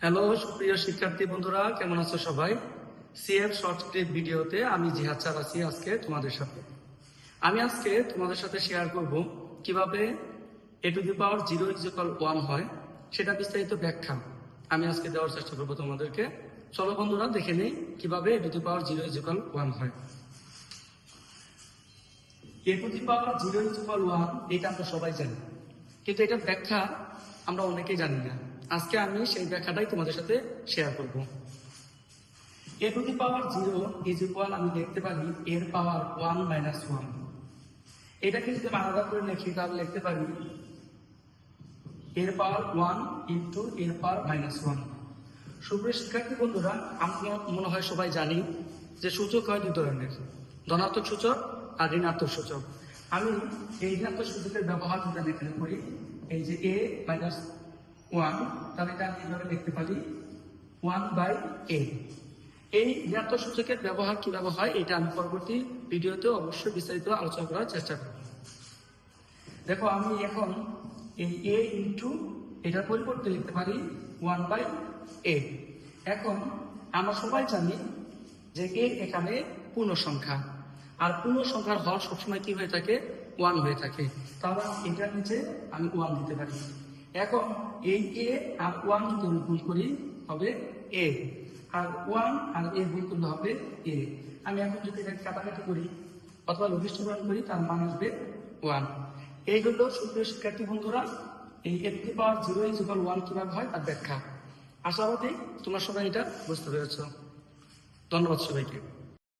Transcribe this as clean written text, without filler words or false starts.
Hello সুপ্রিয় শিক্ষার্থী বন্ধুরা, কেমন আছো সবাই? সিএফ শর্ট স্ক্রিপ্ট ভিডিওতে আমি জিহাদ স্যার আছি আজকে তোমাদের সাথে। আমি আজকে তোমাদের সাথে শেয়ার করব কিভাবে a⁻0 = 1 হয়, সেটা বিস্তারিত ব্যাখ্যা আমি আজকে দেওয়ার চেষ্টা করবো তোমাদেরকে। চলো বন্ধুরা দেখে নেই কিভাবে a⁻0 = 1 হয়। a⁻0 = 1 এটা আমরা সবাই জানি, কিন্তু এটা ব্যাখ্যা আমরা অনেকেই জানি না। আজকে আমি সেই ব্যাখ্যাটাই তোমাদের সাথে শেয়ার করব। a⁻0 আমি দেখতে পারি এর পাওয়ার 1 - 1। এটাকে যদি আমি আলাদা করে লিখি তাহলে লিখতে পারি এর পাওয়ার 1 ইন্টু এর পাওয়ার -1। সুপ্রিয় শিক্ষার্থী বন্ধুরা, আমরা মনে হয় সবাই জানি যে সূচক হয় দুই ধরনের, ধনাত্মক সূচক আর ঋণাত্মক সূচক। আমি এই ঋণাত্মক সূচকের ব্যবহার যদি আমি এখানে করি, এই যে a-1, তাহলে এটা আমি এইভাবে লিখতে পারি 1/a। এই ঋণাত্মক সূচকের ব্যবহার কিভাবে হয় এটা আমি পরবর্তী ভিডিওতে অবশ্যই বিস্তারিত আলোচনা করার চেষ্টা করব। দেখো, আমি এখন এই a ইন্টু এটার পরিবর্তে লিখতে পারি 1/a। এখন আমরা সবাই জানি যে a এখানে পূর্ণ সংখ্যা, আর পূর্ণ সংখ্যার হর সবসময় কি হয়ে থাকে? 1 হয়ে থাকে। তাহলে এটার নিচে আমি 1 দিতে পারি। এখন এই a আর 1 যদি আমি গুণ করি হবে a, আর 1 আর a গুণ করলে হবে a। আমি এখন যদি এটাকে কাটাকাটি করি অথবা লঘিষ্ঠকরণ করি, তার মান আসবে 1। এই হলো সুপ্রিয় শিক্ষার্থী বন্ধুরা এই a⁻0 = 1 কিভাবে হয় তার ব্যাখ্যা। আশাবাদী তোমরা সবাই এটা বুঝতে পেরেছ। ধন্যবাদ সবাইকে।